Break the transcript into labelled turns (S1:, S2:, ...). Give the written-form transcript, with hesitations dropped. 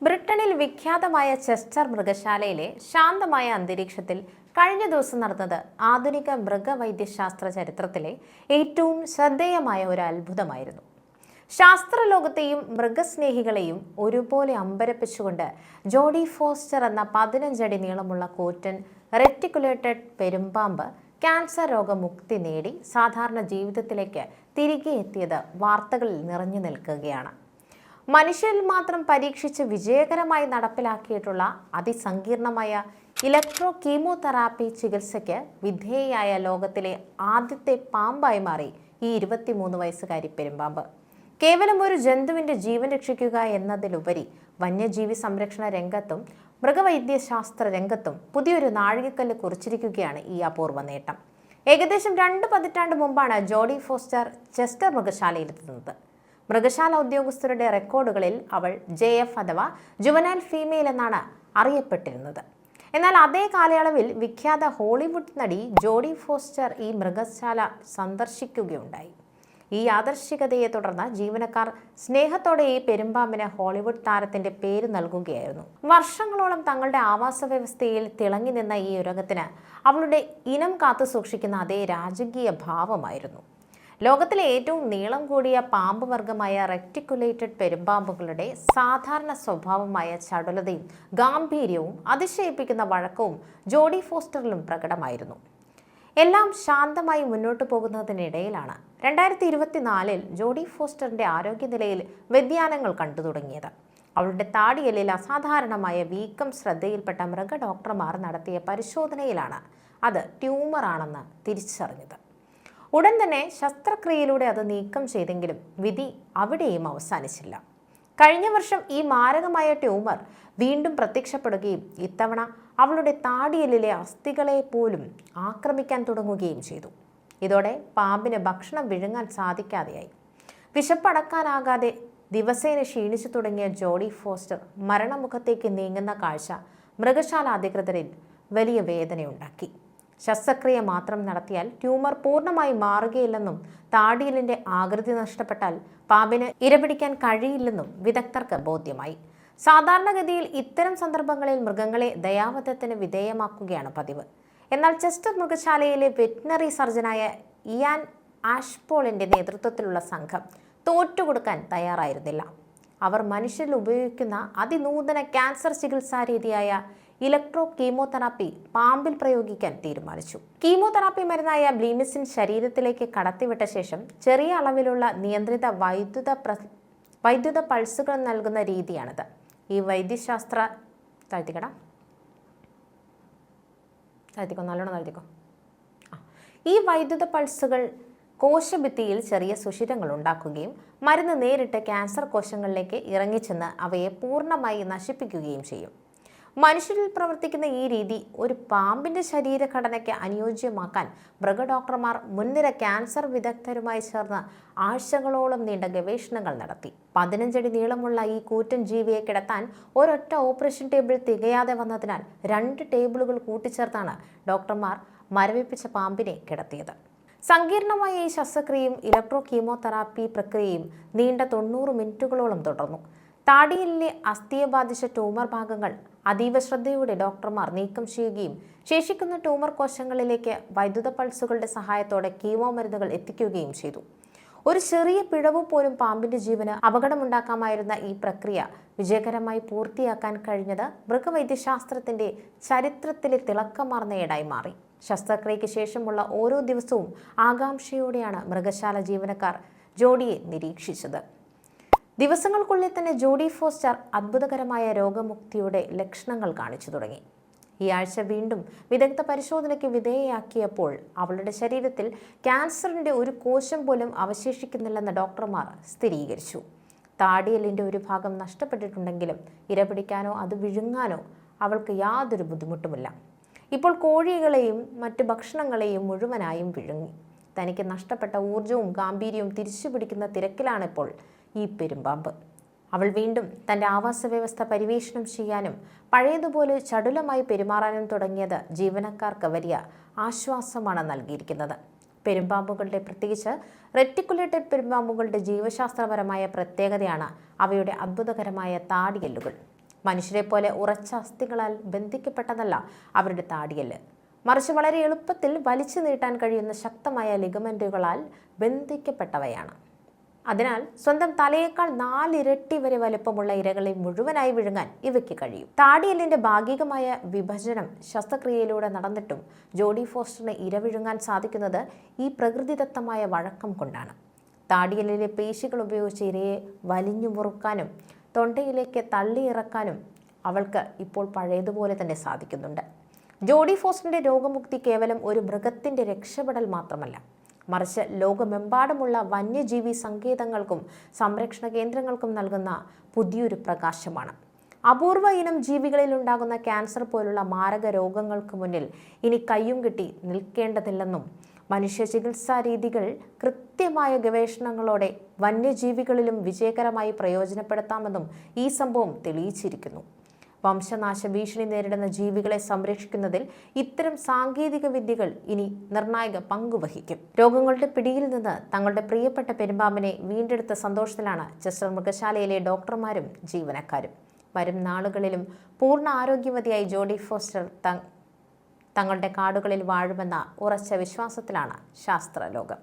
S1: ബ്രിട്ടനിൽ വിഖ്യാതമായ ചെസ്റ്റർ മൃഗശാലയിലെ ശാന്തമായ അന്തരീക്ഷത്തിൽ കഴിഞ്ഞ ദിവസം നടന്നത് ആധുനിക മൃഗവൈദ്യശാസ്ത്ര ചരിത്രത്തിലെ ഏറ്റവും ശ്രദ്ധേയമായ ഒരു അത്ഭുതമായിരുന്നു. ശാസ്ത്രലോകത്തെയും മൃഗസ്നേഹികളെയും ഒരുപോലെ അമ്പരപ്പിച്ചുകൊണ്ട് ജോഡി ഫോസ്റ്റർ എന്ന 15 അടി നീളമുള്ള കൂറ്റൻ റെറ്റിക്കുലേറ്റഡ് പെരുമ്പാമ്പ് ക്യാൻസർ രോഗമുക്തി നേടി സാധാരണ ജീവിതത്തിലേക്ക് തിരികെ എത്തിയത് വാർത്തകളിൽ നിറഞ്ഞു നിൽക്കുകയാണ്. മനുഷ്യരിൽ മാത്രം പരീക്ഷിച്ച് വിജയകരമായി നടപ്പിലാക്കിയിട്ടുള്ള അതിസങ്കീർണമായ ഇലക്ട്രോ കീമോതെറാപ്പി ചികിത്സയ്ക്ക് വിധേയയായ ലോകത്തിലെ ആദ്യത്തെ പാമ്പായി മാറി ഈ 23 വയസ്സുകാരി പെരുമ്പാമ്പ്. കേവലം ഒരു ജന്തുവിൻ്റെ ജീവൻ രക്ഷിക്കുക എന്നതിലുപരി വന്യജീവി സംരക്ഷണ രംഗത്തും മൃഗവൈദ്യശാസ്ത്ര രംഗത്തും പുതിയൊരു നാഴികക്കല്ല് കുറിച്ചിരിക്കുകയാണ് ഈ അപൂർവ നേട്ടം. ഏകദേശം 2 പതിറ്റാണ്ട് മുമ്പാണ് ജോഡി ഫോസ്റ്റർ ചെസ്റ്റർ മൃഗശാലയിലെത്തുന്നത്. മൃഗശാല ഉദ്യോഗസ്ഥരുടെ റെക്കോർഡുകളിൽ അവൾ JF അഥവാ ജുവനൈൽ ഫീമെയിൽ എന്നാണ് അറിയപ്പെട്ടിരുന്നത്. എന്നാൽ അതേ കാലയളവിൽ വിഖ്യാത ഹോളിവുഡ് നടി ജോഡി ഫോസ്റ്റർ ഈ മൃഗശാല സന്ദർശിക്കുകയുണ്ടായി. ഈ യാദൃശ്ചികതയെ തുടർന്ന് ജീവനക്കാർ സ്നേഹത്തോടെ ഈ പെരുമ്പാമ്പിന് ഹോളിവുഡ് താരത്തിന്റെ പേര് നൽകുകയായിരുന്നു. വർഷങ്ങളോളം തങ്ങളുടെ ആവാസ വ്യവസ്ഥയിൽ തിളങ്ങി നിന്ന ഈ ഉരകത്തിന് അവളുടെ ഇനം കാത്തു സൂക്ഷിക്കുന്ന അതേ രാജകീയ ഭാവമായിരുന്നു. ലോകത്തിലെ ഏറ്റവും നീളം കൂടിയ പാമ്പ് വർഗമായ റെക്ടിക്കുലേറ്റഡ് പെരുമ്പാമ്പുകളുടെ സാധാരണ സ്വഭാവമായ ചടുലതയും ഗാംഭീര്യവും അതിശയിപ്പിക്കുന്ന വഴക്കവും ജോഡി ഫോസ്റ്ററിലും പ്രകടമായിരുന്നു. എല്ലാം ശാന്തമായി മുന്നോട്ട് പോകുന്നതിനിടയിലാണ് 2024 ജോഡി ഫോസ്റ്ററിന്റെ ആരോഗ്യനിലയിൽ വ്യതിയാനങ്ങൾ കണ്ടു തുടങ്ങിയത്. അവളുടെ താടിയെല്ലിൽ അസാധാരണമായ വീക്കം ശ്രദ്ധയിൽപ്പെട്ട മൃഗ ഡോക്ടർമാർ നടത്തിയ പരിശോധനയിലാണ് അത് ട്യൂമറാണെന്ന് തിരിച്ചറിഞ്ഞത്. ഉടൻ തന്നെ ശസ്ത്രക്രിയയിലൂടെ അത് നീക്കം ചെയ്തെങ്കിലും വിധി അവിടെയും അവസാനിച്ചില്ല. കഴിഞ്ഞ വർഷം ഈ മാരകമായ ട്യൂമർ വീണ്ടും പ്രത്യക്ഷപ്പെടുകയും ഇത്തവണ അവളുടെ താടിയെല്ലിലെ അസ്ഥികളെ പോലും ആക്രമിക്കാൻ തുടങ്ങുകയും ചെയ്തു. ഇതോടെ പാമ്പിന് ഭക്ഷണം വിഴുങ്ങാൻ സാധിക്കാതെയായി. വിശപ്പടക്കാനാകാതെ ദിവസേന ക്ഷീണിച്ചു തുടങ്ങിയ ജോഡി ഫോസ്റ്റർ മരണമുഖത്തേക്ക് നീങ്ങുന്ന കാഴ്ച മൃഗശാല അധികൃതരിൽ വലിയ വേദനയുണ്ടാക്കി. ശസ്ത്രക്രിയ മാത്രം നടത്തിയാൽ ട്യൂമർ പൂർണ്ണമായി മാറുകയില്ലെന്നും താടിയെല്ലിന്റെ ആകൃതി നഷ്ടപ്പെട്ടാൽ പാമ്പിന് ഇരപിടിക്കാൻ കഴിയില്ലെന്നും വിദഗ്ധർക്ക് ബോധ്യമായി. സാധാരണഗതിയിൽ ഇത്തരം സന്ദർഭങ്ങളിൽ മൃഗങ്ങളെ ദയാവധത്തിന് വിധേയമാക്കുകയാണ് പതിവ്. എന്നാൽ ചെസ്റ്റർ മൃഗശാലയിലെ വെറ്റിനറി സർജനായ ഇയാൻ ആഷ്പോളിന്റെ നേതൃത്വത്തിലുള്ള സംഘം തോറ്റുകൊടുക്കാൻ തയ്യാറായിരുന്നില്ല. അവർ മനുഷ്യരിൽ ഉപയോഗിക്കുന്ന അതിനൂതന ക്യാൻസർ ചികിത്സാ രീതിയായ ഇലക്ട്രോ കീമോതെറാപ്പി പാമ്പിൽ പ്രയോഗിക്കാൻ തീരുമാനിച്ചു. കീമോതെറാപ്പി മരുന്നായ ബ്ലീമിസിൻ ശരീരത്തിലേക്ക് കടത്തിവിട്ട ശേഷം ചെറിയ അളവിലുള്ള നിയന്ത്രിത വൈദ്യുത പൾസുകൾ നൽകുന്ന രീതിയാണിത്. ഈ വൈദ്യശാസ്ത്ര ഈ വൈദ്യുത പൾസുകൾ കോശഭിത്തിയിൽ ചെറിയ സുഷിരങ്ങൾ ഉണ്ടാക്കുകയും മരുന്ന് നേരിട്ട് ക്യാൻസർ കോശങ്ങളിലേക്ക് ഇറങ്ങിച്ചെന്ന് അവയെ പൂർണ്ണമായി നശിപ്പിക്കുകയും ചെയ്യും. മനുഷ്യരിൽ പ്രവർത്തിക്കുന്ന ഈ രീതി ഒരു പാമ്പിന്റെ ശരീരഘടനയ്ക്ക് അനുയോജ്യമാക്കാൻ മൃഗഡോക്ടർമാർ മുൻനിര ക്യാൻസർ വിദഗ്ധരുമായി ചേർന്ന് ആഴ്ചകളോളം നീണ്ട ഗവേഷണങ്ങൾ നടത്തി. 15 അടി നീളമുള്ള ഈ കൂറ്റൻ ജീവിയെ കിടത്താൻ ഒരൊറ്റ ഓപ്പറേഷൻ ടേബിൾ തികയാതെ വന്നതിനാൽ 2 ടേബിളുകൾ കൂട്ടിച്ചേർത്താണ് ഡോക്ടർമാർ മരവിപ്പിച്ച പാമ്പിനെ കിടത്തിയത്. സങ്കീർണമായ ഈ ശസ്ത്രക്രിയയും ഇലക്ട്രോ കീമോതെറാപ്പി പ്രക്രിയയും നീണ്ട 90 മിനിറ്റുകളോളം തുടർന്നു. താടിയെല്ലിലെ അസ്ഥിയെ ബാധിച്ച ട്യൂമർ ഭാഗങ്ങൾ അതീവ ശ്രദ്ധയോടെ ഡോക്ടർമാർ നീക്കം ചെയ്യുകയും ശേഷിക്കുന്ന ട്യൂമർ കോശങ്ങളിലേക്ക് വൈദ്യുത പൾസുകളുടെ സഹായത്തോടെ കീമോ മരുന്നുകൾ എത്തിക്കുകയും ചെയ്തു. ഒരു ചെറിയ പിഴവ് പോലും പാമ്പിന്റെ ജീവന് അപകടമുണ്ടാക്കാമായിരുന്ന ഈ പ്രക്രിയ വിജയകരമായി പൂർത്തിയാക്കാൻ കഴിഞ്ഞത് മൃഗവൈദ്യശാസ്ത്രത്തിന്റെ ചരിത്രത്തിലെ തിളക്കമാർന്ന ഏടായി മാറി. ശസ്ത്രക്രിയയ്ക്ക് ശേഷമുള്ള ഓരോ ദിവസവും ആകാംക്ഷയോടെയാണ് മൃഗശാല ജീവനക്കാർ ജോഡിയെ നിരീക്ഷിച്ചത്. ദിവസങ്ങൾക്കുള്ളിൽ തന്നെ ജോഡി ഫോസ്റ്റർ അത്ഭുതകരമായ രോഗമുക്തിയുടെ ലക്ഷണങ്ങൾ കാണിച്ചു തുടങ്ങി. ഈ ആഴ്ച വീണ്ടും വിദഗ്ധ പരിശോധനയ്ക്ക് വിധേയയാക്കിയപ്പോൾ അവളുടെ ശരീരത്തിൽ ക്യാൻസറിന്റെ ഒരു കോശം പോലും അവശേഷിക്കുന്നില്ലെന്ന് ഡോക്ടർമാർ സ്ഥിരീകരിച്ചു. താടിയെല്ലിന്റെ ഒരു ഭാഗം നഷ്ടപ്പെട്ടിട്ടുണ്ടെങ്കിലും ഇരപിടിക്കാനോ അത് വിഴുങ്ങാനോ അവൾക്ക് യാതൊരു ബുദ്ധിമുട്ടുമില്ല. ഇപ്പോൾ കോഴികളെയും മറ്റ് ഭക്ഷണങ്ങളെയും മുഴുവനായും വിഴുങ്ങി. തനിക്ക് നഷ്ടപ്പെട്ട ഊർജവും ഗാംഭീര്യവും തിരിച്ചു പിടിക്കുന്ന തിരക്കിലാണിപ്പോൾ ഈ പെരുമ്പാമ്പ്. അവൾ വീണ്ടും തൻ്റെ ആവാസ വ്യവസ്ഥ പരിവേഷണം ചെയ്യാനും പഴയതുപോലെ ചടുലമായി പെരുമാറാനും തുടങ്ങിയത് ജീവനക്കാർക്ക് വലിയ ആശ്വാസമാണ് നൽകിയിരിക്കുന്നത്. പെരുമ്പാമ്പുകളുടെ, പ്രത്യേകിച്ച് റെറ്റിക്കുലേറ്റഡ് പെരുമ്പാമ്പുകളുടെ ജീവശാസ്ത്രപരമായ പ്രത്യേകതയാണ് അവയുടെ അത്ഭുതകരമായ താടിയെല്ലുകൾ. മനുഷ്യരെ പോലെ ഉറച്ച അസ്ഥികളാൽ ബന്ധിക്കപ്പെട്ടതല്ല അവരുടെ താടിയല്, മറിച്ച് വളരെ എളുപ്പത്തിൽ വലിച്ചു നീട്ടാൻ കഴിയുന്ന ശക്തമായ ലിഗമെന്റുകളാൽ ബന്ധിക്കപ്പെട്ടവയാണ്. അതിനാൽ സ്വന്തം തലയേക്കാൾ 4 ഇരട്ടി വരെ വലുപ്പമുള്ള ഇരകളെ മുഴുവനായി വിഴുങ്ങാൻ ഇവയ്ക്ക് കഴിയും. താടിയെല്ലിന്റെ ഭാഗികമായ വിഭജനം ശസ്ത്രക്രിയയിലൂടെ നടന്നിട്ടും ജോഡി ഫോസ്റ്ററിന് ഇര വിഴുങ്ങാൻ സാധിക്കുന്നത് ഈ പ്രകൃതിദത്തമായ വഴക്കം കൊണ്ടാണ്. താടിയെല്ലിലെ പേശികൾ ഉപയോഗിച്ച് ഇരയെ വലിഞ്ഞു മുറുക്കാനും തൊണ്ടയിലേക്ക് തള്ളിയിറക്കാനും അവൾക്ക് ഇപ്പോൾ പഴയതുപോലെ തന്നെ സാധിക്കുന്നുണ്ട്. ജോഡി ഫോസ്റ്ററിന്റെ രോഗമുക്തി കേവലം ഒരു മൃഗത്തിന്റെ രക്ഷപ്പെടൽ മാത്രമല്ല, മറിച്ച് ലോകമെമ്പാടുമുള്ള വന്യജീവി സങ്കേതങ്ങൾക്കും സംരക്ഷണ കേന്ദ്രങ്ങൾക്കും നൽകുന്ന പുതിയൊരു പ്രകാശമാണ്. അപൂർവ ഇനം ജീവികളിൽ ഉണ്ടാകുന്ന ക്യാൻസർ പോലുള്ള മാരക രോഗങ്ങൾക്ക് മുന്നിൽ ഇനി കയ്യും കെട്ടി നിൽക്കേണ്ടതില്ലെന്നും മനുഷ്യ ചികിത്സാ രീതികൾ കൃത്യമായ ഗവേഷണങ്ങളോടെ വന്യജീവികളിലും വിജയകരമായി പ്രയോജനപ്പെടുത്താമെന്നും ഈ സംഭവം തെളിയിച്ചിരിക്കുന്നു. വംശനാശ ഭീഷണി നേരിടുന്ന ജീവികളെ സംരക്ഷിക്കുന്നതിൽ ഇത്തരം സാങ്കേതിക വിദ്യകൾ ഇനി നിർണായക പങ്കുവഹിക്കും. രോഗങ്ങളുടെ പിടിയിൽ നിന്ന് തങ്ങളുടെ പ്രിയപ്പെട്ട പെരുമ്പാമ്പിനെ വീണ്ടെടുത്ത സന്തോഷത്തിലാണ് ചെസ്റ്റർ മൃഗശാലയിലെ ഡോക്ടർമാരും ജീവനക്കാരും. വരും നാളുകളിലും പൂർണ്ണ ആരോഗ്യവതിയായി ജോഡി ഫോസ്റ്റർ തങ്ങളുടെ കാടുകളിൽ വാഴുമെന്ന ഉറച്ച വിശ്വാസത്തിലാണ് ശാസ്ത്രലോകം.